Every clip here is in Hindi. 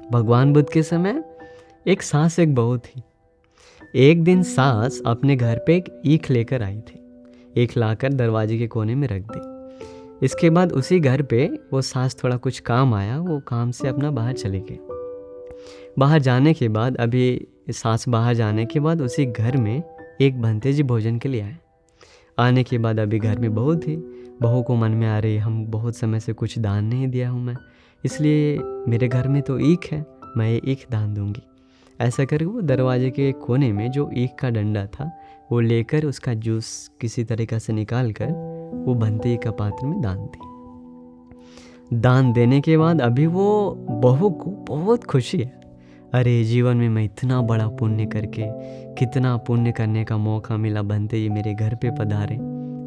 भगवान बुद्ध के समय एक सास एक बहू थी। एक दिन सास अपने घर पे एक ईख लेकर आई थी। ईख लाकर दरवाजे के कोने में रख दी। इसके बाद उसी घर पे वो सास थोड़ा कुछ काम आया, वो काम से अपना बाहर चले गए। बाहर जाने के बाद सास बाहर जाने के बाद उसी घर में एक भंते जी भोजन के लिए आए। आने के बाद अभी घर में बहू थी। बहू को मन में आ रही, हम बहुत समय से कुछ दान नहीं दिया हूँ मैं, इसलिए मेरे घर में तो ईख है, मैं ये ईख दान दूंगी। ऐसा करके वो दरवाजे के कोने में जो ईख का डंडा था वो लेकर उसका जूस किसी तरीक़ा से निकाल कर वो भंते का पात्र में दान दी। दान देने के बाद अभी वो बहू को बहुत खुशी है। अरे जीवन में मैं इतना बड़ा पुण्य करके, कितना पुण्य करने का मौका मिला, भंते जी मेरे घर पे पधारे,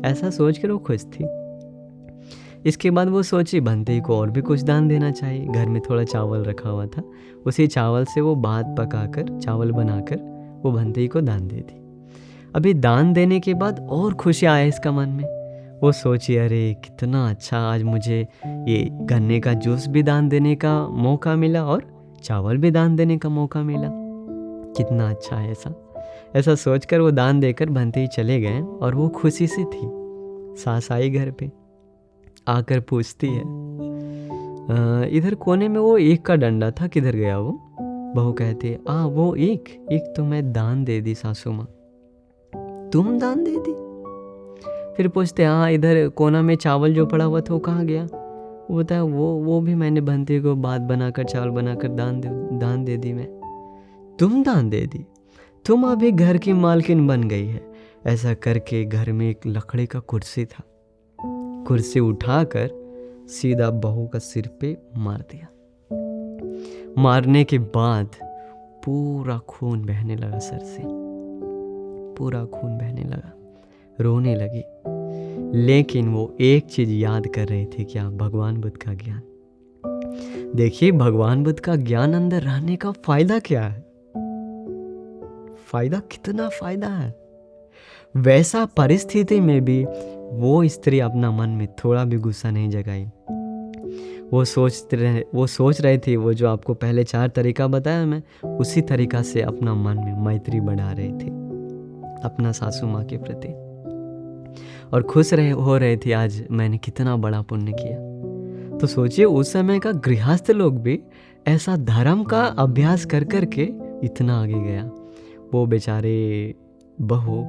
ऐसा सोच कर वो खुश थी। इसके बाद वो सोची भंते जी को और भी कुछ दान देना चाहिए। घर में थोड़ा चावल रखा हुआ था, उसी चावल से वो भात पकाकर, चावल बनाकर वो भंते जी को दान दे दी। अभी दान देने के बाद और खुशी आया इसका मन में। वो सोची अरे कितना अच्छा, आज मुझे ये गन्ने का जूस भी दान देने का मौका मिला और चावल भी दान देने का मौका मिला, कितना अच्छा है। ऐसा सोचकर वो दान देकर भंते ही चले गए और वो खुशी से थी। सास आई घर पे, आकर पूछती है इधर कोने में वो ईख का डंडा था, किधर गया वो? बहू कहती है वो ईख तो मैं दान दे दी सासू माँ। तुम दान दे दी? फिर पूछते इधर कोना में चावल जो पड़ा हुआ था वो कहाँ गया? वो बताया वो भी मैंने भंते को भात बनाकर, चावल बनाकर दान दे दी मैं। तुम दान दे दी? तुम अभी घर की मालकिन बन गई है। ऐसा करके घर में एक लकड़ी का कुर्सी था, कुर्सी उठाकर सीधा बहू का सिर पे मार दिया। मारने के बाद पूरा खून बहने लगा सर से, पूरा खून बहने लगा, रोने लगी। लेकिन वो एक चीज याद कर रही थी, क्या? भगवान बुद्ध का ज्ञान। देखिए भगवान बुद्ध का ज्ञान अंदर रहने का फायदा क्या है, फायदा कितना फायदा है। वैसा परिस्थिति में भी वो स्त्री अपना मन में थोड़ा भी गुस्सा नहीं जगाई। वो सोच रही थी, वो जो आपको पहले 4 तरीका बताया मैं, उसी तरीका से अपना मन में मैत्री बढ़ा रही थी अपना सासू माँ के प्रति, और खुश हो रहे थे आज मैंने कितना बड़ा पुण्य किया। तो सोचिए उस समय का गृहस्थ लोग भी ऐसा धर्म का अभ्यास कर के इतना आगे गया। वो बेचारे बहू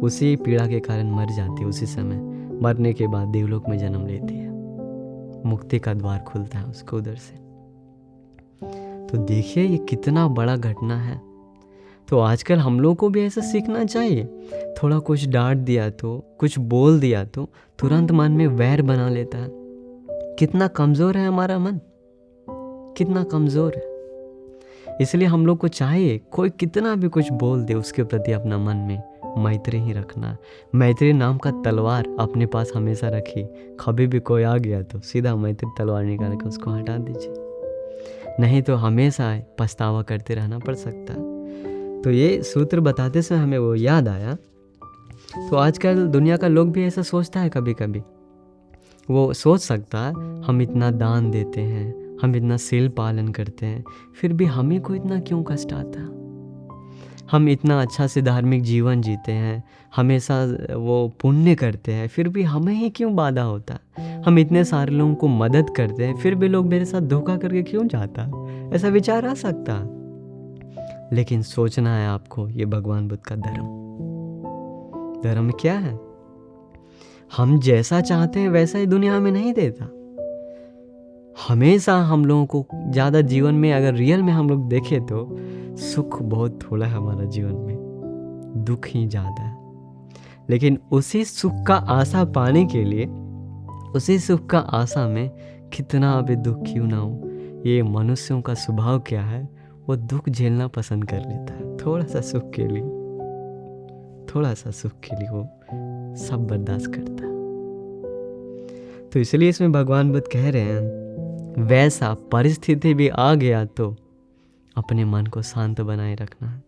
उसी पीड़ा के कारण मर जाती है। उसी समय मरने के बाद देवलोक में जन्म लेती है, मुक्ति का द्वार खुलता है उसको उधर से। तो देखिए ये कितना बड़ा घटना है। तो आजकल हम लोग को भी ऐसा सीखना चाहिए। थोड़ा कुछ डांट दिया तो, कुछ बोल दिया तो तुरंत मन में वैर बना लेता है। कितना कमज़ोर है हमारा मन, कितना कमज़ोर है। इसलिए हम लोग को चाहिए कोई कितना भी कुछ बोल दे उसके प्रति अपना मन में मैत्री ही रखना। मैत्री नाम का तलवार अपने पास हमेशा रखिए। कभी भी कोई आ गया तो सीधा मैत्री तलवार निकाल कर उसको हटा दीजिए, नहीं तो हमेशा पछतावा करते रहना पड़ सकता है। तो ये सूत्र बताते समय हमें वो याद आया। तो आजकल दुनिया का लोग भी ऐसा सोचता है, कभी कभी वो सोच सकता है हम इतना दान देते हैं, हम इतना सील पालन करते हैं, फिर भी हमें को इतना क्यों कष्ट आता? हम इतना अच्छा से धार्मिक जीवन जीते हैं, हमेशा वो पुण्य करते हैं, फिर भी हमें ही क्यों बाधा होता? हम इतने सारे लोगों को मदद करते हैं, फिर भी लोग मेरे साथ धोखा करके क्यों जाता? ऐसा विचार आ सकता। लेकिन सोचना है आपको, ये भगवान बुद्ध का धर्म क्या है? हम जैसा चाहते हैं वैसा ही दुनिया में नहीं देता। हमेशा हम लोगों को ज़्यादा जीवन में, अगर रियल में हम लोग देखें तो सुख बहुत थोड़ा है हमारा जीवन में, दुख ही ज़्यादा है। लेकिन उसी सुख का आशा पाने के लिए, उसी सुख का आशा में कितना भी दुख क्यों ना हो, ये मनुष्यों का स्वभाव क्या है, वो दुख झेलना पसंद कर लेता है। थोड़ा सा सुख के लिए वो सब बर्दाश्त करता है। तो इसलिए इसमें भगवान बुद्ध कह रहे हैं वैसा परिस्थिति भी आ गया तो अपने मन को शांत बनाए रखना है।